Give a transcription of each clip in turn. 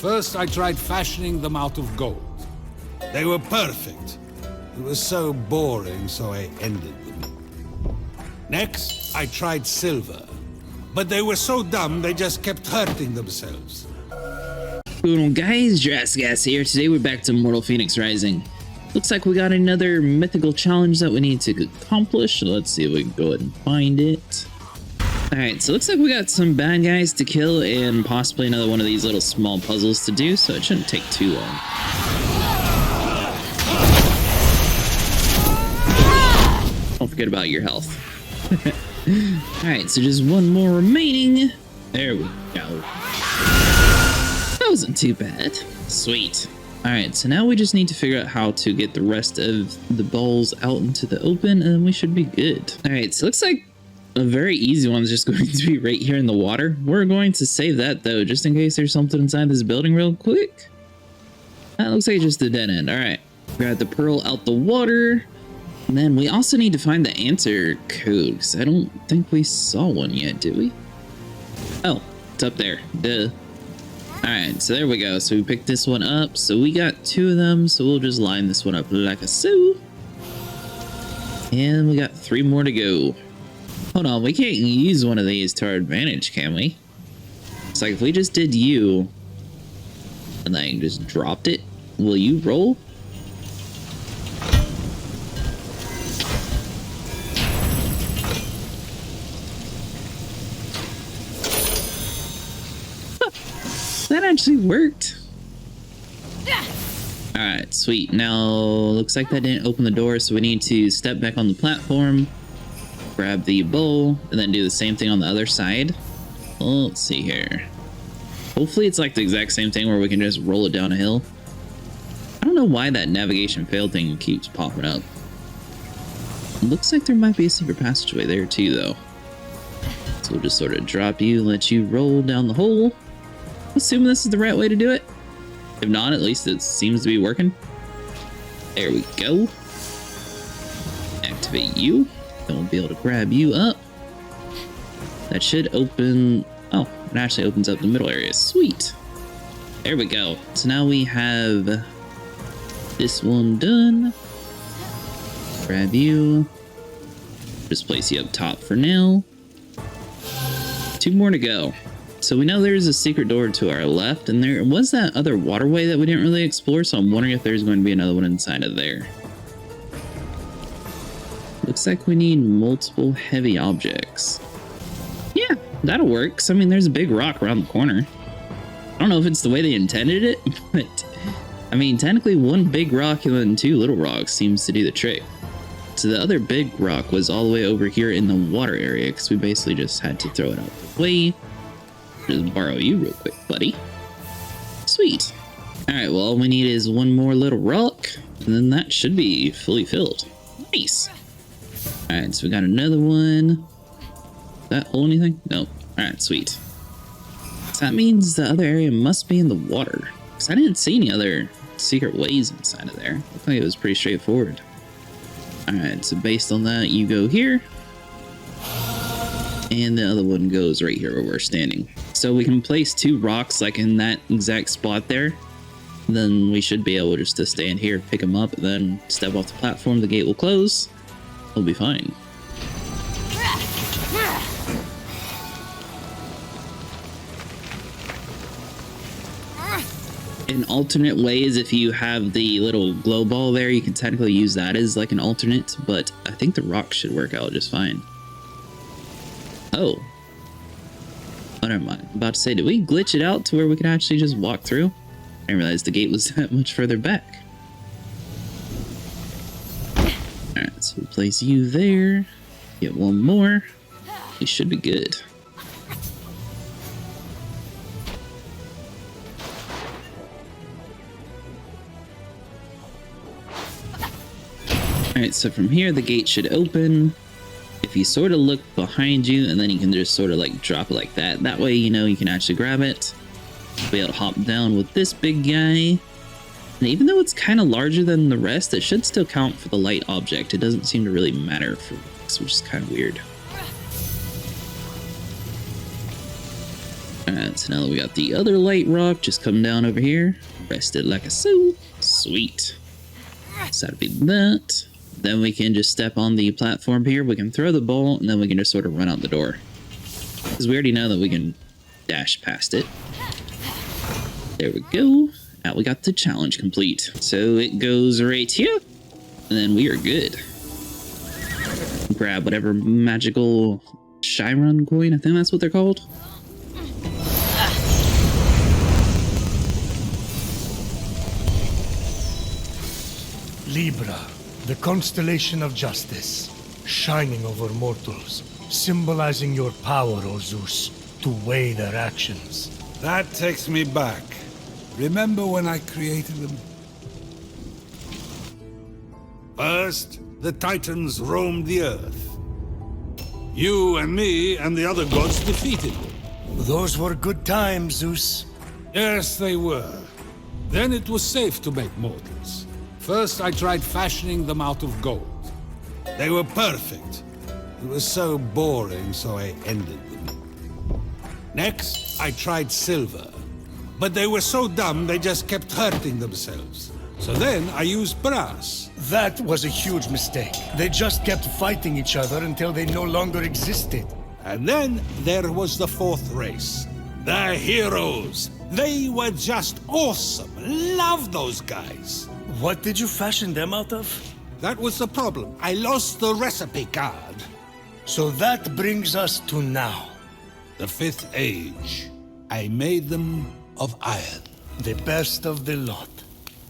First, I tried fashioning them out of gold. They were perfect. It was so boring, so I ended them. Next, I tried silver. But they were so dumb, they just kept hurting themselves. Cool guys, Jurassic here. Today we're back to Immortal Fenyx Rising. Looks like we got another mythical challenge that we need to accomplish. Let's see if we can go ahead and find it. Alright, so looks like we got some bad guys to kill and possibly another one of these little small puzzles to do, so it shouldn't take too long. Don't forget about your health. Alright, so just one more remaining. There we go. That wasn't too bad. Sweet. Alright, so now we just need to figure out how to get the rest of the balls out into the open, and then we should be good. Alright, so looks like a very easy one is just going to be right here in the water. We're going to save that, though, just in case there's something inside this building real quick. That looks like just a dead end. Alright, grab the pearl out the water. And then we also need to find the answer code, because I don't think we saw one yet, did we? Oh, it's up there. Duh. Alright, so there we go. So we picked this one up. So we got two of them, so we'll just line this one up like a so. And we got 3 more to go. Hold on, we can't use one of these to our advantage, can we? It's like if we just did you, and then just dropped it, will you roll? That actually worked. Alright, sweet. Now, looks like that didn't open the door, so we need to step back on the platform, grab the bowl, and then do the same thing on the other side. Well, let's see here. Hopefully it's like the exact same thing where we can just roll it down a hill. I don't know why that navigation failed thing keeps popping up. Looks like there might be a secret passageway there too, though. So we'll just sort of drop you, let you roll down the hole. Assuming this is the right way to do it. If not, at least it seems to be working. There we go. Activate you. Then we'll be able to grab you up. That should open... Oh, it actually opens up the middle area. Sweet. There we go. So now we have this one done. Grab you. Just place you up top for now. 2 more to go. So we know there's a secret door to our left, and there was that other waterway that we didn't really explore, so I'm wondering if there's going to be another one inside of there. Looks like we need multiple heavy objects. Yeah, that'll work. 'Cause, I mean, there's a big rock around the corner. I don't know if it's the way they intended it, but I mean, technically 1 big rock and then 2 little rocks seems to do the trick. So the other big rock was all the way over here in the water area, because we basically just had to throw it out the way. Just borrow you real quick, buddy. Sweet. Alright, well, all we need is 1 more little rock, and then that should be fully filled. Nice. Alright, so we got another one. That hold anything? Nope. Alright, sweet. So that means the other area must be in the water, because I didn't see any other secret ways inside of there. Looked like it was pretty straightforward. Alright, so based on that, you go here. And the other one goes right here where we're standing. So we can place 2 rocks like in that exact spot there. Then we should be able just to stand here, pick them up, and then step off the platform. The gate will close. We'll be fine. An alternate way is if you have the little glow ball there, you can technically use that as like an alternate, but I think the rock should work out just fine. Oh. Oh, never mind. I'm about to say, did we glitch it out to where we could actually just walk through? I didn't realize the gate was that much further back. Alright, so we'll place you there. Get 1 more. You should be good. Alright, so from here, the gate should open. If you sort of look behind you, and then you can just sort of like drop it like that. That way, you know, you can actually grab it. Be able to hop down with this big guy. And even though it's kind of larger than the rest, it should still count for the light object. It doesn't seem to really matter for us, which is kind of weird. Alright, so now that we got the other light rock just coming down over here. Rest it like a so. Sweet. So that'd be that. Then we can just step on the platform here. We can throw the ball, and then we can just sort of run out the door. Because we already know that we can dash past it. There we go. Now we got the challenge complete. So it goes right here, and then we are good. Grab whatever magical Chiron coin, I think that's what they're called. Libra, the constellation of justice, shining over mortals, symbolizing your power, O Zeus, to weigh their actions. That takes me back. Remember when I created them? First, the Titans roamed the earth. You and me and the other gods defeated them. Those were good times, Zeus. Yes, they were. Then it was safe to make mortals. First, I tried fashioning them out of gold. They were perfect. It was so boring, so I ended them. Next, I tried silver. But they were so dumb, they just kept hurting themselves. So then, I used brass. That was a huge mistake. They just kept fighting each other until they no longer existed. And then, there was the fourth race. The heroes. They were just awesome. Love those guys. What did you fashion them out of? That was the problem. I lost the recipe card. So that brings us to now. The fifth age. I made them of iron. The best of the lot.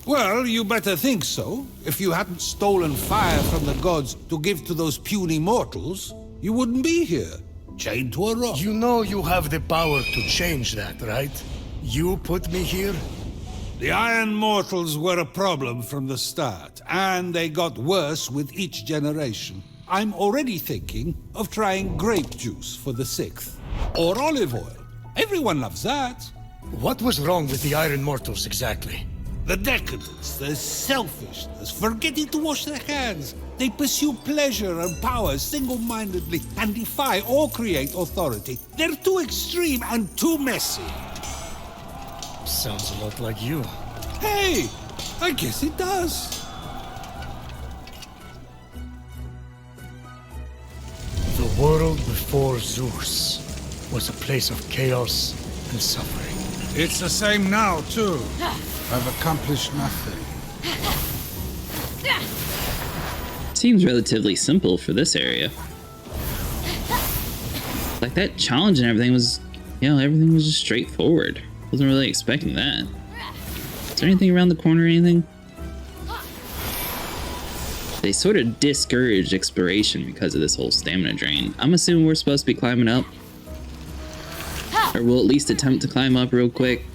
Well, you better think so. If you hadn't stolen fire from the gods to give to those puny mortals, you wouldn't be here, chained to a rock. You know you have the power to change that, right? You put me here? The Iron Mortals were a problem from the start, and they got worse with each generation. I'm already thinking of trying grape juice for the sixth. Or olive oil. Everyone loves that. What was wrong with the Iron Mortals exactly? The decadence, the selfishness, forgetting to wash their hands. They pursue pleasure and power single-mindedly and defy or create authority. They're too extreme and too messy. Sounds a lot like you. Hey, I guess it does. The world before Zeus was a place of chaos and suffering. It's the same now, too. I've accomplished nothing. Seems relatively simple for this area. Like that challenge and everything was, everything was just straightforward. Wasn't really expecting that. Is there anything around the corner or anything? They sort of discouraged exploration because of this whole stamina drain. I'm assuming we're supposed to be climbing up. Or we'll at least attempt to climb up real quick.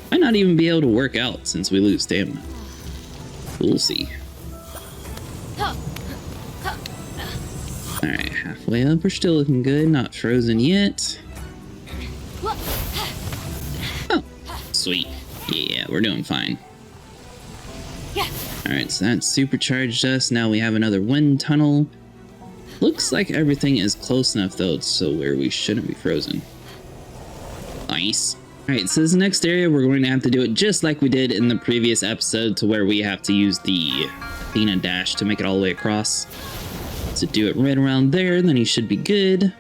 Might not even be able to work out since we lose stamina. We'll see. Alright, halfway up. We're still looking good. Not frozen yet. Oh, sweet. Yeah, we're doing fine. Alright, so that supercharged us. Now we have another wind tunnel. Looks like everything is close enough, though, so where we shouldn't be frozen. Nice. Alright, so this next area, we're going to have to do it just like we did in the previous episode, to where we have to use the Athena dash to make it all the way across. So do it right around there, then you should be good.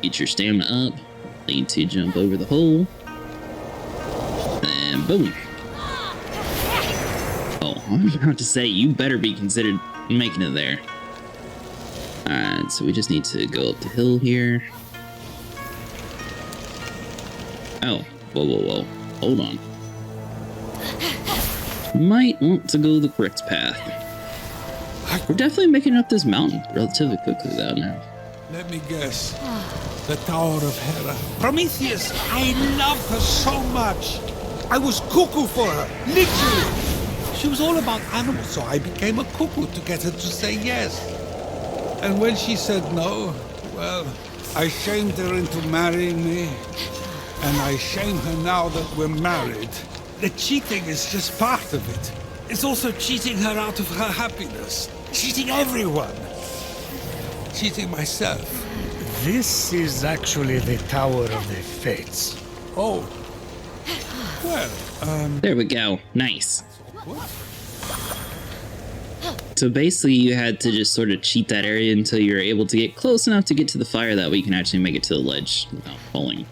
Get your stamina up. Need to jump over the hole. And boom. Oh, I was about to say, you better be considered making it there. Alright, so we just need to go up the hill here. Oh, whoa. Hold on. Might want to go the correct path. We're definitely making it up this mountain relatively quickly, though, now. Let me guess. The Tower of Hera. Prometheus! I loved her so much! I was cuckoo for her, literally! She was all about animals, so I became a cuckoo to get her to say yes. And when she said no, well, I shamed her into marrying me. And I shame her now that we're married. The cheating is just part of it. It's also cheating her out of her happiness. Cheating everyone. Cheating myself. This is actually the Tower of the Fates. Oh. Well, There we go. Nice. what? So basically you had to just sort of cheat that area until you were able to get close enough to get to the fire. That way you can actually make it to the ledge without falling.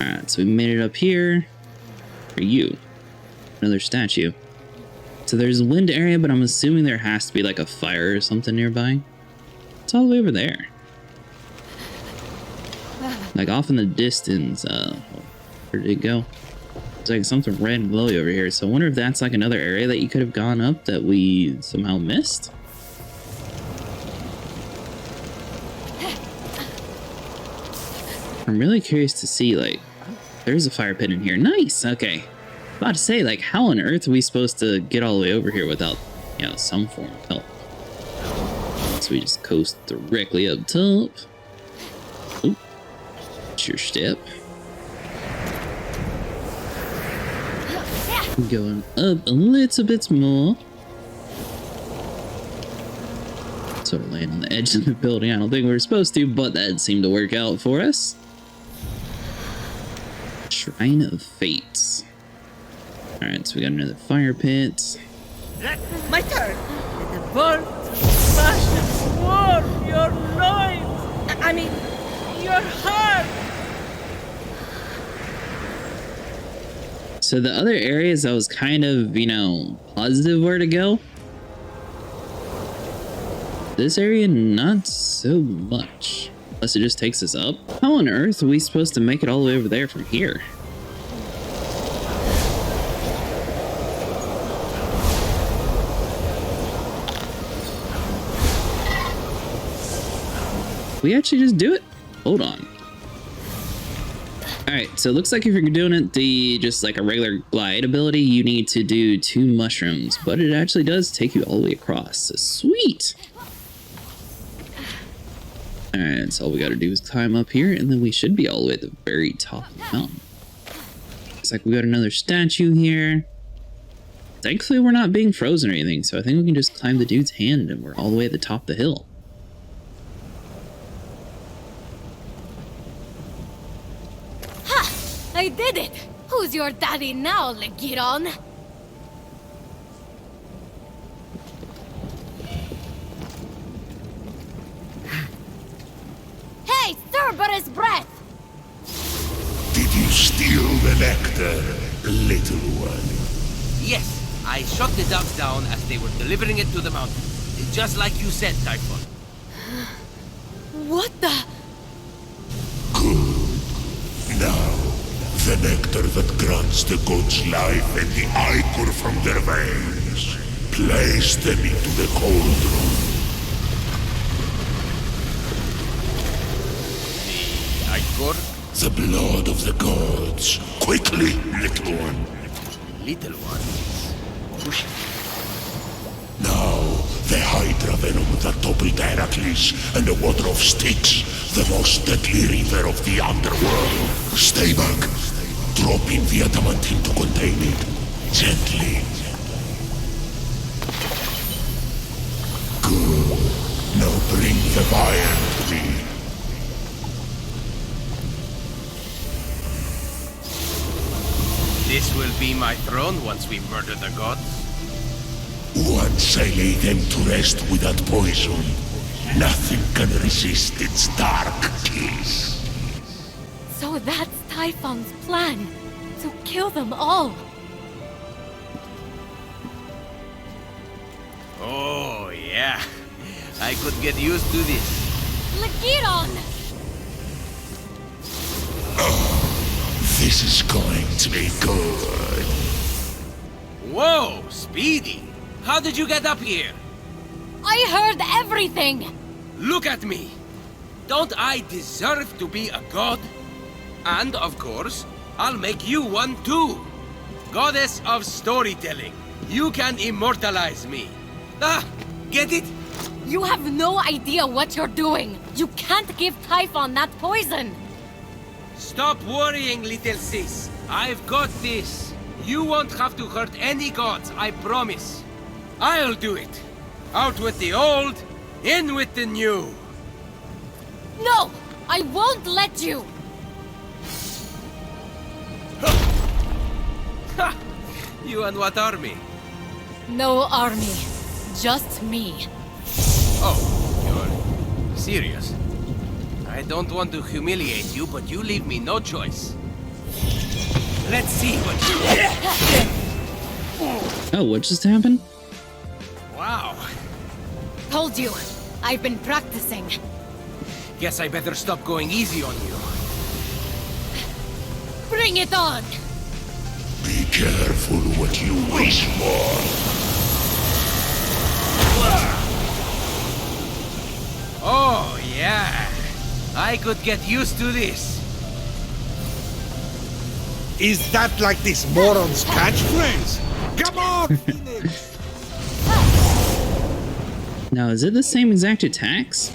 Alright, so we made it up here. For you. Another statue. So there's a wind area, but I'm assuming there has to be like a fire or something nearby. It's all the way over there. Like off in the distance. Where did it go? It's like something red and glowy over here. So I wonder if that's like another area that you could have gone up that we somehow missed. I'm really curious to see, like, there's a fire pit in here. Nice. Okay. About to say, like, how on earth are we supposed to get all the way over here without, you know, some form of help? So we just coast directly up top. Oop. Sure step. Going up a little bit more. Sort of laying on the edge of the building. I don't think we were supposed to, but that seemed to work out for us. Shrine of Fates. Alright, so we got another fire pit. My turn. The burn, smash, warm your loins. I mean, your heart. So the other areas I was kind of, you know, positive where to go. This area, not so much. Unless it just takes us up. How on earth are we supposed to make it all the way over there from here? We actually just do it? Hold on. Alright, so it looks like if you're doing it just like a regular glide ability, you need to do 2 mushrooms, but it actually does take you all the way across. So sweet! Alright, so all we gotta do is climb up here, and then we should be all the way at the very top of the mountain. Looks like we got another statue here. Thankfully, we're not being frozen or anything, so I think we can just climb the dude's hand, and we're all the way at the top of the hill. I did it! Who's your daddy now, Lygreon? Hey, Cerberus breath! Did you steal the nectar, little one? Yes, I shot the dogs down as they were delivering it to the mountain. Just like you said, Typhon. What the? Good. Now, the nectar that grants the gods life and the ichor from their veins. Place them into the cauldron. The ichor? The blood of the gods. Quickly, little one. Little one is pushing. Now, the Hydra venom that toppled Heracles and the water of Styx, the most deadly river of the underworld. Stay back. Drop in the adamantine to contain it. Gently. Good. Now bring the fire to me. This will be my throne once we murder the gods. Once I lay them to rest with that poison, nothing can resist its dark kiss. So that's Typhon's plan, to kill them all. Oh, yeah. I could get used to this. Lygreon! This is going to be good. Whoa, Speedy! How did you get up here? I heard everything! Look at me! Don't I deserve to be a god? And, of course, I'll make you one too. Goddess of storytelling. You can immortalize me. Ah, get it? You have no idea what you're doing! You can't give Typhon that poison! Stop worrying, little sis. I've got this. You won't have to hurt any gods, I promise. I'll do it. Out with the old, in with the new. No! I won't let you! Ha! You and what army? No army. Just me. Oh, you're serious? I don't want to humiliate you, but you leave me no choice. Let's see what you... Oh, what just happened? Wow. Told you. I've been practicing. Guess I better stop going easy on you. Bring it on! Be careful what you wish for. Oh, yeah. I could get used to this. Is that like this moron's catchphrase? Come on, Phoenix! Now, is it the same exact attacks?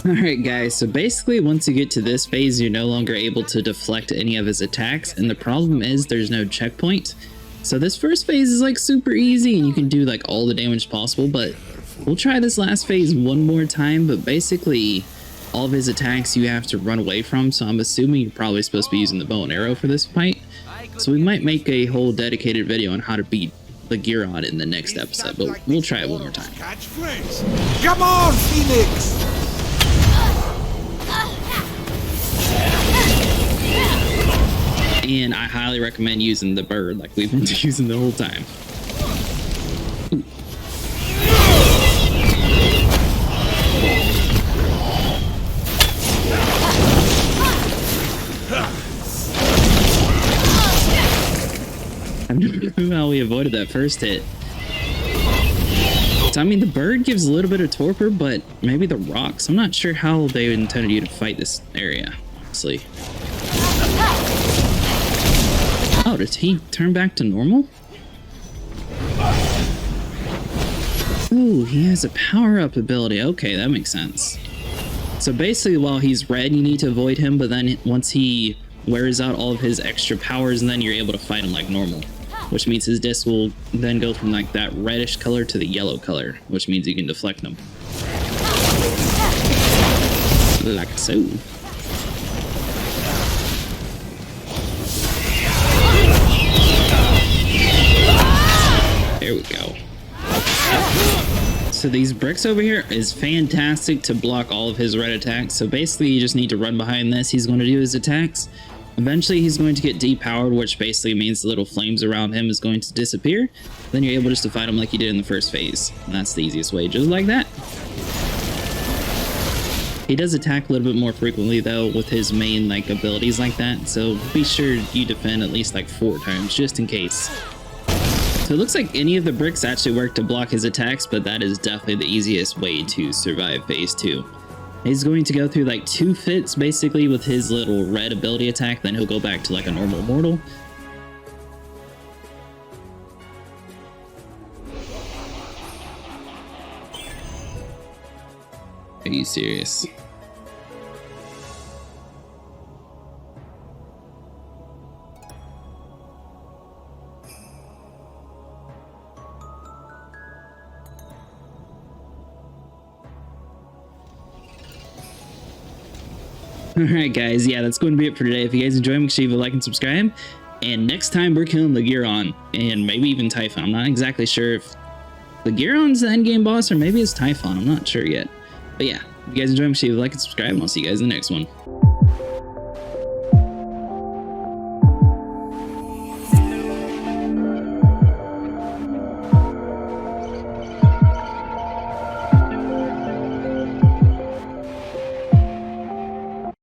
Alright guys, so basically once you get to this phase, you're no longer able to deflect any of his attacks, and the problem is there's no checkpoint. So this first phase is like super easy and you can do like all the damage possible, but we'll try this last phase one more time. But basically all of his attacks you have to run away from, so I'm assuming you're probably supposed to be using the bow and arrow for this fight. So we might make a whole dedicated video on how to beat Lygreon in the next episode, but we'll try it one more time. Catchphrase. Come on, Phoenix! And I highly recommend using the bird like we've been using the whole time. I don't know how we avoided that first hit. So, I mean, the bird gives a little bit of torpor, but maybe the rocks. I'm not sure how they intended you to fight this area, honestly. Oh, did he turn back to normal? Ooh, he has a power-up ability. Okay, that makes sense. So basically, while he's red, you need to avoid him, but then once he wears out all of his extra powers, and then you're able to fight him like normal. Which means his disc will then go from like that reddish color to the yellow color, which means you can deflect them. Like so. There we go. So these bricks over here is fantastic to block all of his red attacks. So basically you just need to run behind this. He's going to do his attacks. Eventually he's going to get depowered, which basically means the little flames around him is going to disappear. Then you're able just to fight him like you did in the first phase. And that's the easiest way, just like that. He does attack a little bit more frequently though with his main like abilities like that. So be sure you defend at least like 4 times just in case. So it looks like any of the bricks actually work to block his attacks, but that is definitely the easiest way to survive phase 2. He's going to go through like 2 fits basically with his little red ability attack, then he'll go back to like a normal mortal. Are you serious? Alright guys, yeah, that's going to be it for today. If you guys enjoy, make sure you leave a like and subscribe. And next time we're killing Lygreon, and maybe even Typhon. I'm not exactly sure if Lygreon's the endgame boss, or maybe it's Typhon. I'm not sure yet. But yeah, if you guys enjoy, make sure you leave a like and subscribe, and I'll see you guys in the next one.